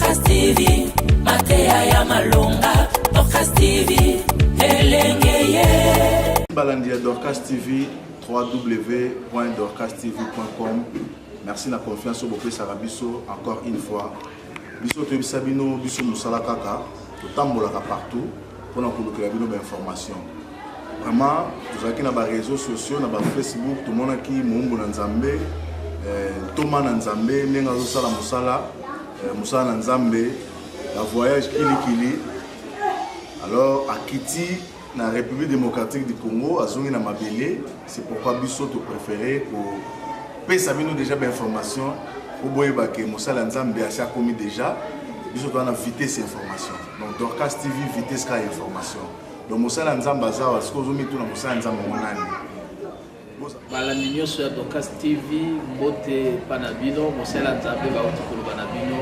Dorcas TV, Matea ya Malonga, Dorcas TV, Elengeye. Balandia Dorcas TV, www.dorcastv.com. Merci de la confiance au Bopé Sarabiso, encore une fois. Biso te bisabino, biso musala kaka, to tambolaka partout, pour nous coloquer l'information. Vraiment, vous avez dans les réseaux sociaux, dans Facebook, tout le monde qui Mumbu Nzambe, Thomas Nzambe, Nenga Sala Musala, Musala Nzambe, la voyage Kili. Alors, à Kiti, dans la République démocratique du Congo, à Zongi na Mabele, c'est pourquoi Biso te préféré pour payer déjà des informations. Pour voir que Musala Nzambe a commis déjà, Biso doit vitesse information. Donc, Dorcas TV, vitesse information. Donc, Musala Nzambe Azawa, ce que vous avez tout dans Musala Nzambe Monani. Balandinyo sur Dorcas TV, Mbote Panabino, Musala Nzambe Baoutikolo Panabino,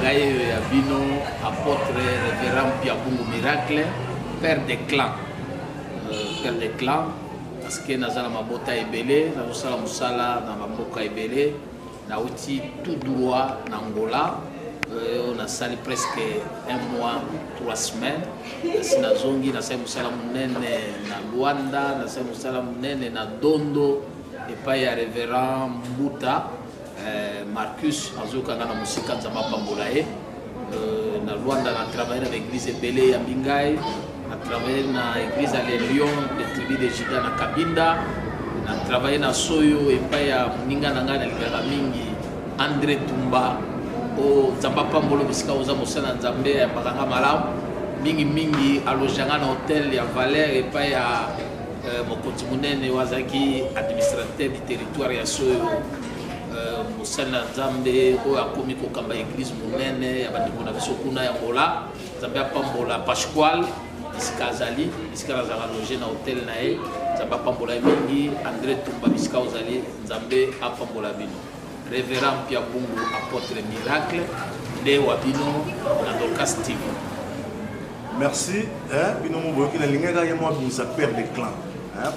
Ngaye Yabino, apôtre révérend Piabungu Miracle, père des clans. Père des clans, parce que Nazala Mabota Ebele, Nazala Musala, Namaboka Ebele, Nauti tout droit Nangola. On a sali presque un mois, 3 semaines. Na zongi na sali musala munene na Luanda, na sali musala munene na Dondo, et pas ya révérend Mbuta Marcus azoka na musika nzamba pambolae. Na Luanda na travaillé dans l'église Ebele ya Bingai, na travaillé dans l'église à Lion de tribu de Juda na Kabinda, na travaillé na Soyo et pas ya muninga na ngana libera mingi André Tumba. O Nzamba Pambolo bisika oza mosala Nzambe ya bakanga malamu mingi alojanga na hotel ya Valère et pas ya mokonzi munene wazaki administrateur du territoire ya Soyo mosala Nzambe oyo akomi kokamba église munene ya bandeko na biso kuna ya Ngola Nzambe apambola Pasquale bisika azali bisika azala loger na hotel na ye Nzambe apambola mingi André Tumba bisika ozali Nzambe apambola bino révérend Piabungu apôtre miracle de Wabino na Dorcas TV. Merci. Bino Mboki na lingaka ya moi bimisa père de clan.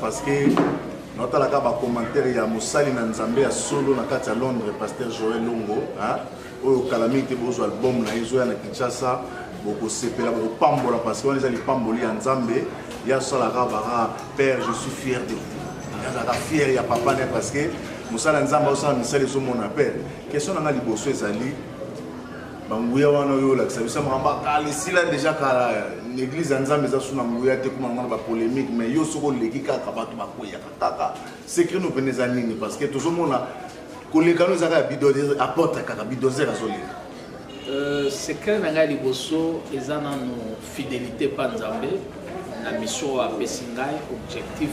Parce que notre la ba commentaire ya Musali na Nzambe ya solo na kati ya Londres pasteur Joël Longo, oyo calamité bozo album na izo ya na Kinshasa boko sepela boko pambola parce que on les a les pamboli ya Nzambe ya sala ka père je suis fier de vous. Ya fier ya papa ne parce que Musala Nzamba osala misala ezo mon appel. Question na liboso ezali banguya wana yo la sabisa mamba kali sila déjà kala l'église Nzamba eza suna nguya te kuma ngana ba polémique mais yo soko leki kaka bato bakoya kaka secret no peneza nini parce que tozo mona kolekano zaka bidozer apporte kaka bidozer azoleka secret na ngai liboso eza na no fidélité pa Nzambe na mission a pesingai objectif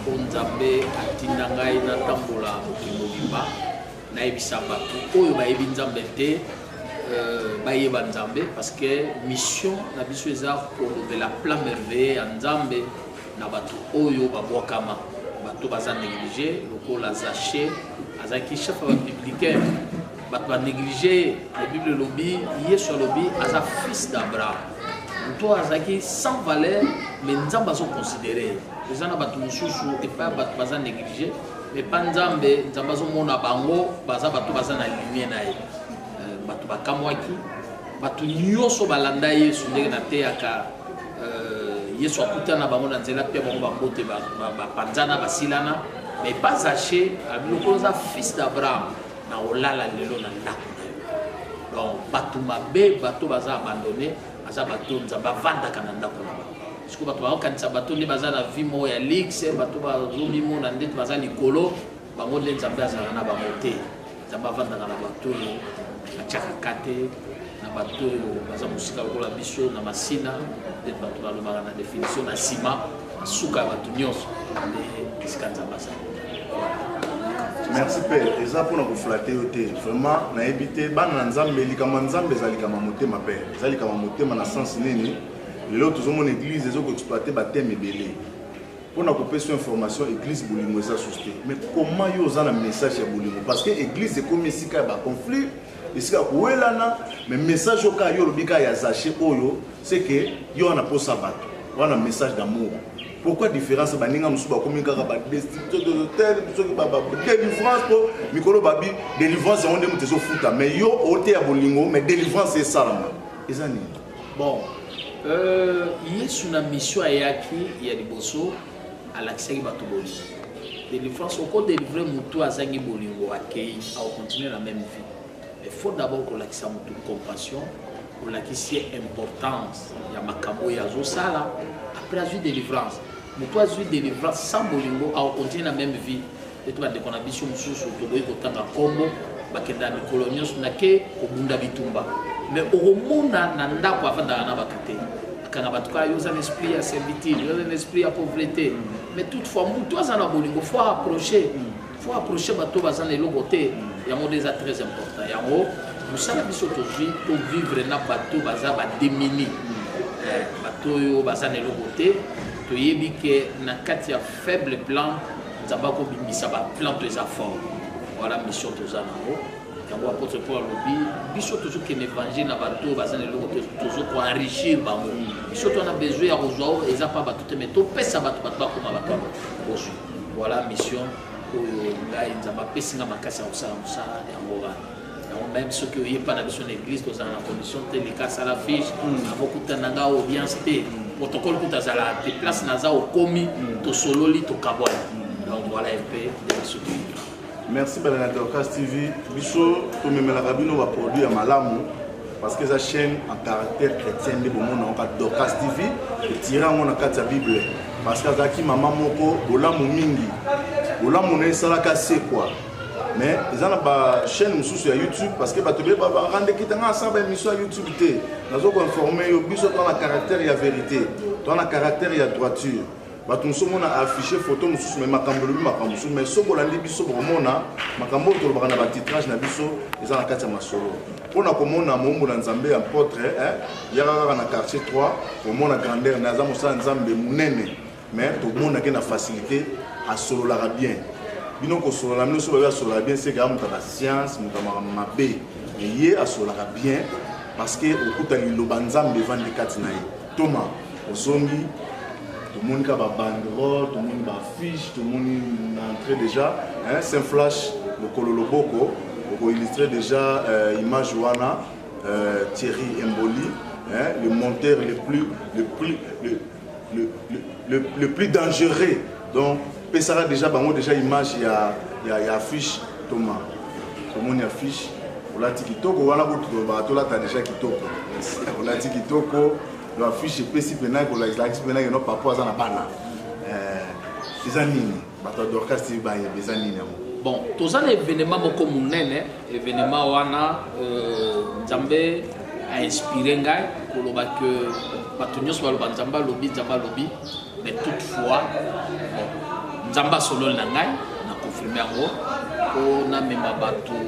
Nzambe atinda ngai na tambola mokimobimba na ebisa bato oyo bayebi Nzambe te bayeba Nzambe parce que mission na biso eza kolobela plan merveilleux ya Nzambe na bato oyo babwakama bato baza négligé lokola Zaché azaki chef républicain bato banégligé la Bible lobi Yesu lobi aza fils d'Abraham to azaki sans valeur mais Nzambe azo considéré les ana bato mususu et pas bato baza négligé mais pas Nzambe azo mona bango baza bato baza na lumière na ye bato bakamwaki bato nyonso balanda Yesu ndenge na te aka Yesu akutana bango na nzela pe bango bakote bapanzana basilana mais pas Zaché abiloko za fils d'Abraham na olala lelo na ndako na yo donc bato mabe bato baza abandonné aza bato Nzambe avandaka na ndako na bango siko bato bakanisa bato nde baza na vie mo ya lixe bato bazomimona ndeti baza likolo bango nde Nzambe azala na bango te Nzambe avandaka na bato oyo atiaka kate na bato oyo baza mosika lokola biso na masina ndeti bato balobaka na définition na nsima suka ya bato nyonso nde esika Nzambe azala. Merci Père. Eza pour nous flatter au thé. Vraiment, na évité bana Nzambe likama Nzambe zalikama motema Père. Zalikama motema na sens nini. L'autre mon église ils ont exploité baptême belé. Pour nous couper sur information église Boulimo ça susté. Mais comment yo za na message ya Boulimo parce que église est comme ici ka ba conflit, ici ka kuelana mais message au ka yo lobika ya Zaché oyo c'est que yo na posa bato. On a un message d'amour. Pourquoi différence baninga musuba comme kaka ba destitution de hôtel délivrance pour mikolo babi délivrance on dem tezo futa mais yo ote ya bolingo mais délivrance c'est ça là ezani bon yesu na mission ayaki ya liboso alakisaki bato bolingo délivrance oko délivrer mutu azangi bolingo akei a continuer la même vie mais faut d'abord kolakisa mutu compassion kolakisi importance ya makambo ya zosala après azwi délivrance mutu azwi délivrance sans bolingo a continuer la même vie et tout bandeko na biso mosusu toboyi kotanga kombo bakenda mikolo nyonso nake kobunda bitumba mais okomona na ndako avandaka na bato te akanga bato kala yoza un esprit ya servitude yoza un esprit ya pauvreté mais toutefois mutu aza na bolingo faut approcher bato baza na eloko te yango nde eza très important yango mosala biso tozwi tovivre na bato baza badémini bato oyo baza na eloko te toyebi ke na kati ya faible plan nzambe akobimisa baplan to eza fort voilà mission toza nango yango apôtre Paul alobi biso tozokende évangile na bato baza na eloko te tozokoenrichir bango biso tona besoin ya kozwa oyo eza pa bato te mais topesa bato bakoma bato bozwi voilà mission oyo ngai nzambe apesinga makasi ya kosala mosala yango wana yango même soki oyepa na biso na église tozala na condition te likasa la fiche avokutana nga audience te protocole kuta azala te place naza okomi tosololi tokabwana donc voilà un peu de biso toyebi. Merci Bella Dorcas TV. Biso to memela kabino ba produit ya malamu parce que sa chaîne en caractère chrétien de bomono ka Dorcas TV et tira ngona kati ya Bible parce que zaki mama moko bolamu mingi. Bolamu ne sala ka c'est quoi. Mais ils ont ba chaîne mususu ya YouTube parce que bato be ba rendre kitanga sa ba émission YouTube té. Nazo ko informer yo biso to na caractère ya vérité, to na caractère ya droiture. Bato mususu mona afficher photo mususu mais makambo lobi makambo mususu mais soko landi biso bomona makambo to bana ba titrage na biso ils ont na kati ya masolo. Pona komona mombo na Nzambe apôtre yaka na quartier 3 komona grandeur na za musa Nzambe munene mais to mona ke na facilité à solo la bien. Bino ko solo la mino so ba solo la bien c'est que amuta la science muta mabe mais yé à solo la bien parce que okuta liloba Nzambe vandi kati na ye. Thomas osongi tout le monde a des banderoles, tout le monde a des affiches, tout le monde est entré déjà. C'est un flash, le Kololoboko, pour illustrer déjà l'image Wana, Thierry Mboli, le monteur le plus dangereux. Donc, Pessara déjà, déjà image, il y a affiche Thomas. Tout le monde a affiche. On a dit Kitoko, voilà, tu as déjà Kitoko. On a dit Kitoko. La fiche PC pénal pour la pénal et non papa à la bana. Les années, bateau d'orchestre c'est bien les années. Bon, tous les événements beaucoup monnaie, événements wana Nzambe a inspiré ngai pour le bac bateau nyos va le Nzamba lobby, mais toutefois Nzamba solo na ngai na confirmer ngo on a même bateau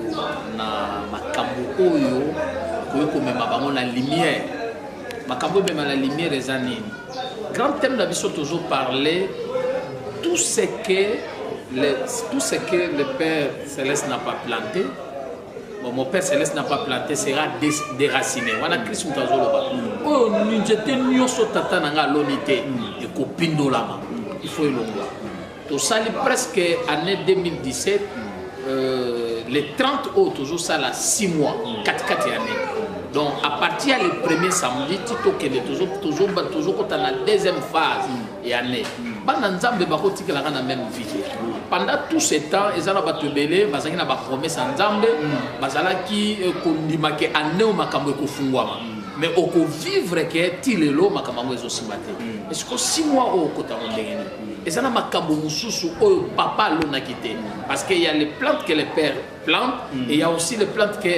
na makambo oyo ko même bango na lumière. Makambo même la lumière des années. Grand thème de biso toujours parler tout ce que le Père Céleste n'a pas planté. Bon, mon Père Céleste n'a pas planté sera déraciné. On a Christ mutazoloba. Oh, nous j'étais nyoso tata nanga lonité et copindo lama. Il faut y l'ongwa. Tout ça presque année 2017 les 30 autres toujours ça là 6 mois 4 années. Donc à partir du premier samedi, Tito Kele toujours quand on a la deuxième phase et année. Bananzambe bakoti que la même vie. Pendant tout ce temps, ils ont battu belé, bazaki na ba promesse Nzambe, bazala ki kondima ke année o makambo ko fungwama. Mais au ko vivre que tilelo makambo ezo simbate. Est-ce que 6 mois au kota ondengeni. Et ça n'a makambo mususu o papa lona quitté parce qu'il y a les plantes que le père plante et il y a aussi les plantes que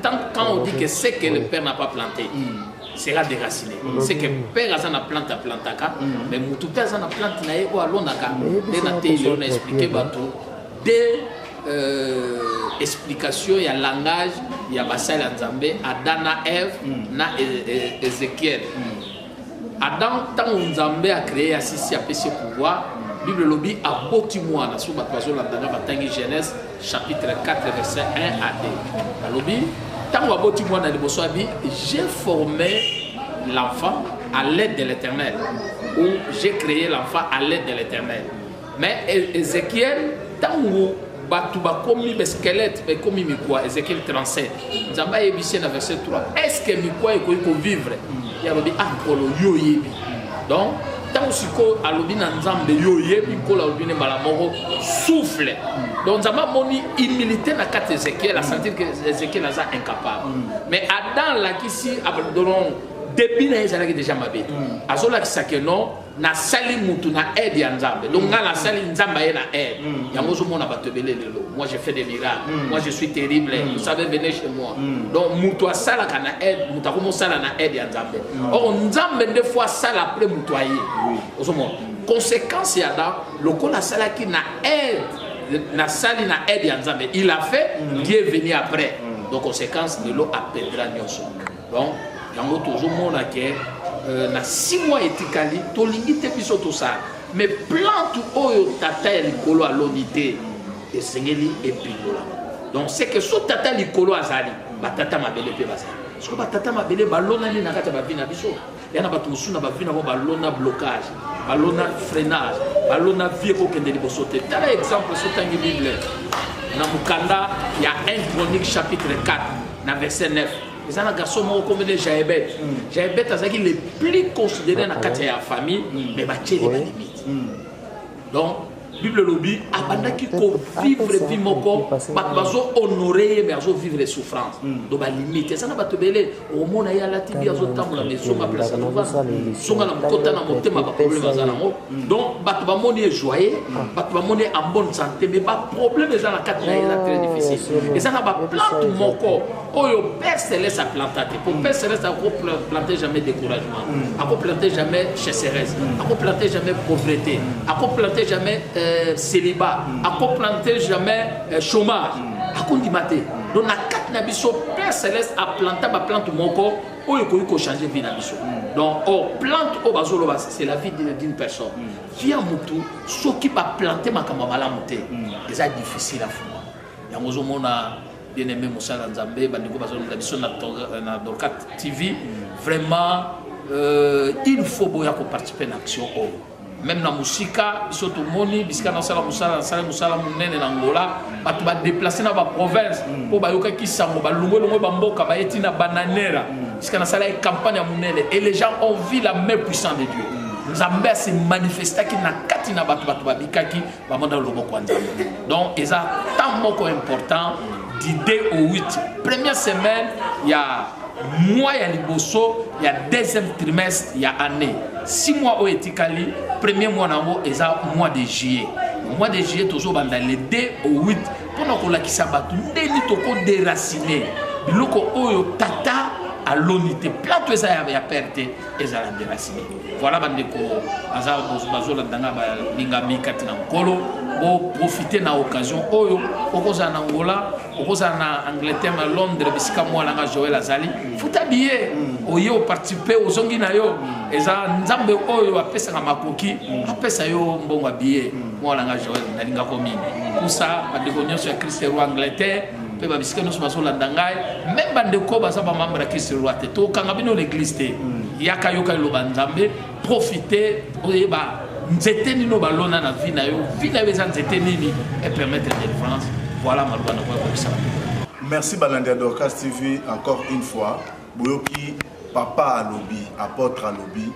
quand on dit que c'est que le père n'a pas planté sera déraciné. C'est que le père a une plante à planter mais tout le temps a une plante na ego alonaka et na té on a expliqué bateau des explications il y a langage il y a basal Nzambe Adana Ève na Ézéchiel. Adam, tant Nzambe a créé Assisi à péché pouvoir, Bible lobby a boti moi na sous batwazo la dana batangi Genèse chapitre 4 verset 1 à 2. Lobby, tant a boti moi na liboso abi, j'ai formé l'enfant à l'aide de l'Éternel. où j'ai créé l'enfant à l'aide de l'Éternel. Mais Ézéchiel, tant que Batouba commis le squelette, mais commis Mikwa, Ézéchiel 37. Zamba Ebissé dans verset 3. Est-ce que Mikwa est vivre? Il y a dit, ah, yo yebi. Donc, tant que Siko a l'obi Nanzambe yo yebi, Kola l'obi ne malamoro souffle. Donc, Zamba moni humilité na kat Ézéchiel, à sentir que Ézéchiel est incapable. Mais Adam, là, qui si, abandonnons, depuis na ezalaki déjà mabe azola kisake non na sali mutu na aide ya nzambe donc nga na sali nzamba ye na aide yango zo mona batebele lelo moi je fais des miracles moi je suis terrible vous savez venez chez moi donc mutu asala kana aide mutu akomo sala na aide ya nzambe or nzambe des fois sala après mutu aye ozo mona conséquence ya da lokola sala ki na aide na sali na aide ya nzambe il a fait Dieu est venu après donc conséquence de l'eau appellera nyonso donc yango tozomona ke na 6 mois etikali tolingi te biso to ça mais plante oyo tata ya likolo aloni te esengeli epingola donc c'est que so tata likolo azali batata mabele pe bazali so batata mabele balonani na kati ya bavina biso yana bato mosusu na bavina bo balona blocage balona freinage balona vie kokende liboso te tala exemple so tangi bible na mukanda ya 1 Chronique chapitre 4 na verset 9. Les gens garçons comme des Jaébet. Jaébet a le plus considéré dans la famille, mais battu les limites. Donc, Bible lobby, abandonne qui vivre vie moko, bazo honorer mais bazo vivre les souffrances. Donc ba limite, ça n'a pas te belé. Au monde il y a la tibia zo tam la maison ma place na va. Songa na kota na motema ba problème za na mo. Donc bato ba moni joyeux, bato ba moni en bonne santé mais ba problème za na quatre na très difficile. Et ça n'a pas plante moko. Oyo Père Céleste a planté. Pour Père Céleste a planté jamais découragement. A planté jamais chasseresse. A planté jamais pauvreté. A planté jamais célibat, à planter jamais chômage, à condimenter. Donc, na quatre nabiso, Père Céleste a planté ma plante mon corps, où il faut changer vie nabiso. Donc, plante au basolo, c'est la vie d'une personne. Vie à Moutou, ce qui va planter ma kamamala mouté, c'est difficile à faire. Il y a un moment bien aimé Moussa Nzambe, Bandiko Basolo nabiso na Dorkat TV. Vraiment, il faut participer à l'action. Même dans musika bisoto moni bisika na sala musala munene na Angola batu ba déplacer na ba province po ba yoka kisango ba lungo ba mboka ba etina bananera bisika na sala campagne ya munene et les gens ont vu la main puissante de Dieu. Nzambe s'est manifesté qui na kati na batu ba bikaki ba monda loboko nzambe. Donc eza tant moko important d'idée au 8 première semaine il y a mois ya liboso il y a deuxième trimestre il y a année 6 mois au etikali premier mois nango eza mois de juillet. Le mois de juillet toujours banda le 2 au 8 pour ko lakisa batu ndeni to ko déraciner biloko oyo tata à l'unité plateau eza ya perte eza la déraciner. Voilà bande ko aza bazola ndanga ba lingami katina nkolo bo profiter na occasion oyo okoza na Angola okoza na Angleterre na Londres bisika moi langa Joël Azali futa billet oyo participer aux ongi na yo eza nzambe oyo apesa na makoki apesa yo mbongo billet moi langa Joël na linga ko mingi kusa bandeko nyonso ya Christ roi Angleterre pe ba bisika nyonso bazola ndangai même bandeko baza ba membre ya Christ roi te to kanga bino l'église te yaka yoka lo banzambe profiter oyeba nzete nino balona na vie na yo eza nzete nini et permettre la délivrance. Voilà ma loi na kwa ça. Merci Balandia Dorcas TV encore une fois. Boyoki papa à lobby, apôtre à lobby.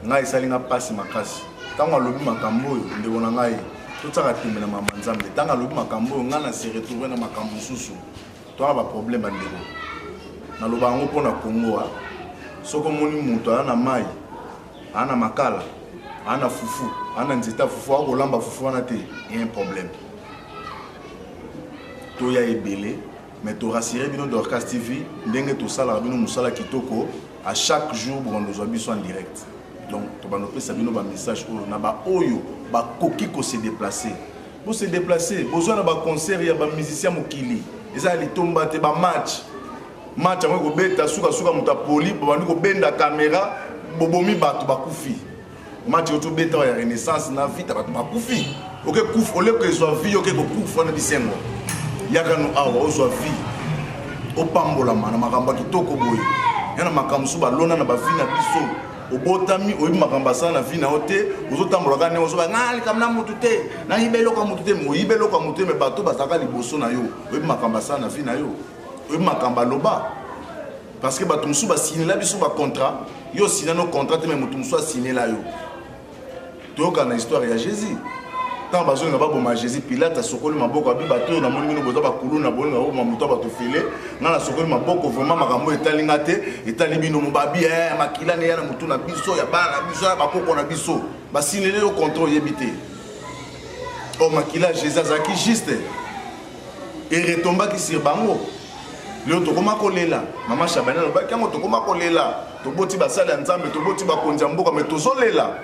Ngai salinga pasi makasi. Tango lobby makambo yo ndebona ngai. Totaka timbe na mama nzambe. Tango lobby makambo ngana se retrouver na makambo susu. Toi ba problème ndebo. Na loba ngo pona Kongo a. Soko moni muto ana mai. Ana makala. Ana fufu, ana nzeta fufu, ako lamba fufu ana te, il y a un problème. To ya ebele, mais to rassurer bino Dorcas TV, ndenge to sala bino musala kitoko, à chaque jour bon nous abiso en direct. Donc to ba no pesa bino ba message oyo na ba oyo ba koki ko se déplacer. Pour se déplacer, besoin na ba concert ya ba musicien mokili. Eza li tomba te ba match. Match ngo beta suka muta poli, ba ndiko benda caméra, bobomi batu ba kufi. Match au beta ya renaissance na vite ba kufi. OK kuf ole que soit vie OK ko kuf na bisengo. Yaka no awa o soit vie. O pambola mana makamba kitoko boy. Yana makamsu ba lona na ba vie na biso. obotami oyebi makambo asala na vie na yo te ozotambolaka ne ozoba likambo na motu te nayiba eloko ya motu te oyiba eloko ya motu te me bato bazalaka liboso na yo oyebi makambo asala na vie na yo oyebi makambo aloba parce que bato mosusu basinela biso bacontrat yo osina no contrat te me motu mosusu asinela yo toyoka na histoire ya Jésus tant bazonga baboma Jésus Pilate asokoli maboko abi bato na moni mino boza bakulu na bolinga o mamuto bato fele na na sokoli maboko vraiment makambo etalinga te etali bino mobabi makila ne ya na mutu na biso ya bana biso ya bakoko na biso basinele yo contrôle yebité o makila Jésus azaki juste et retombaki sur bango leo tokoma kolela mama Shabana lobaki yango tokoma kolela toboti basala ya Nzambe toboti bakonza mboka mais tozolela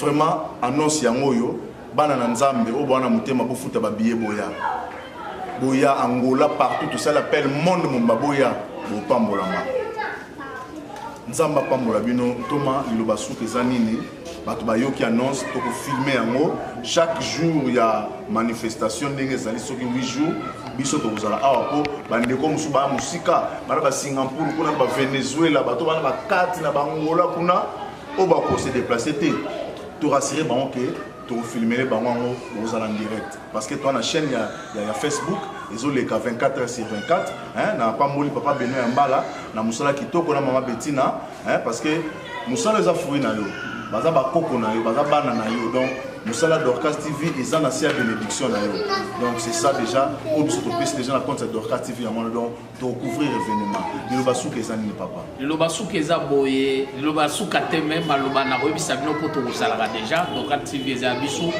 vraiment annonce yango yo bana na Nzambe o bana mutema bofuta babiye boya Angola partout tout ça l'appelle monde mumba boya bo pambolama Nzamba pambola bino toma liloba suka ezanini bato bayoki annonce to ko filmer yango chaque jour ya manifestation ndenge ezali soki 8 jours biso to kozala awa po bandeko musu ba musika bana ba Singapour kuna ba Venezuela bato bana ba kati na Angola kuna o ba ko se déplacer te to rassurer bango que to filmer les bango aux en direct parce que toi na chaîne ya Facebook ils ont les 24h sur 24 hein na pas moli papa Benoît Mbala na musala kitoko na mama Bettina hein parce que musala les afuri na yo baza ba koko na yo baza bana na yo donc musala Dorcas TV ils en asia bénédiction na yo donc c'est ça déjà au biso to pèse déjà la compte Dorcas TV à mon donc to couvrir événement le basuka ezani papa le basuka eza boye le basuka te même maloba na koyebisa bino po to kosalaka déjà Dorcas TV eza biso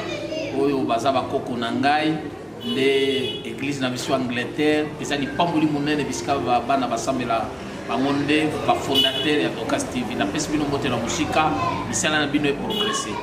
oyo baza ba koko na ngai le église na biso Angleterre eza ni pamboli monene bisika bana basambela bangonde ba fondateur ya Dorcas TV na pèse bino mbote na musika misala na bino e progresser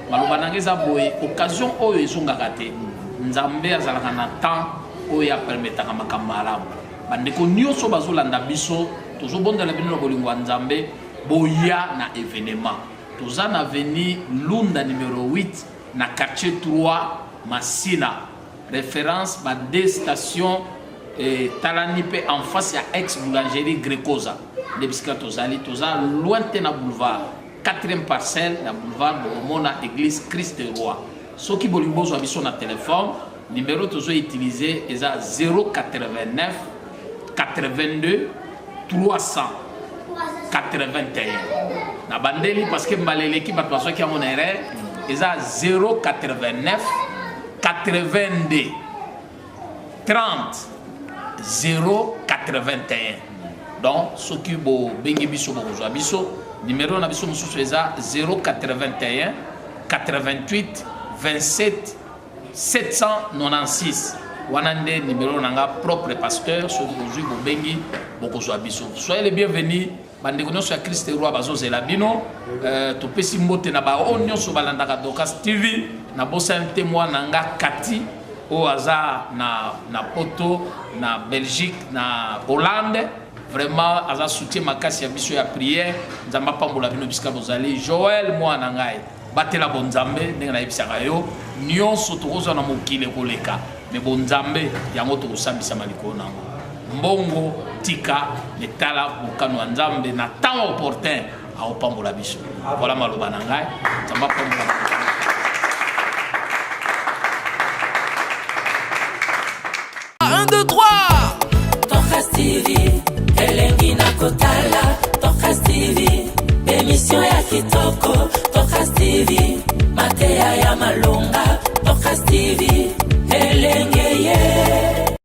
maloba nangeza boye occasion oyo ezongaka te Nzambe azalaka na temps oyo apermetaka makambo malamu bandeko nyonso bazolanda biso tozobondela bino na bolingo ya Nzambe boya na événement toza na avenue Lunda numéro 8 na quartier 3 Masina référence ba deux stations talani pe en face ya ex boulangerie Grecosa de bisika tozali toza lointain na boulevard 4e parcelle na boulevard Bomona église Christ Roi soki bolingo zo biso na téléphone numéro tozo utiliser eza 089 82 300 81 na bandeli parce que mbaleleki bato basoki yango na erreur eza 089 82 30 081 donc soki bo bengi biso bokozwa biso numéro na biso mosusu eza 081 88 27 796 wana nde numéro nanga propre pasteur soki bozwi bobengi bokozwa biso soyez les bienvenus bandeko nyonso ya Christ Roi bazozela bino topesi mbote na bao nyonso balandaka Dorcas TV na bosa mte mwana nga Kati o aza na poto na Belgique na Hollande vraiment aza soutien makasi ya biso ya prière Nzamba pambola bino bisika bozali Joël mwana ngai batela bonzambe ndenge na yebisaka yo nyonso tokozwa na mokile koleka me bonzambe yango tokosambisa maliko nango mbongo tika letala bokano ya Nzambe na temps opportun aopambola biso voilà maloba na ngai Nzamba pambola 1, 2, 3 Dorcas TV elengi na kotala Dorcas TV émission ya kitoko Dorcas TV mateya ya malonga Dorcas TV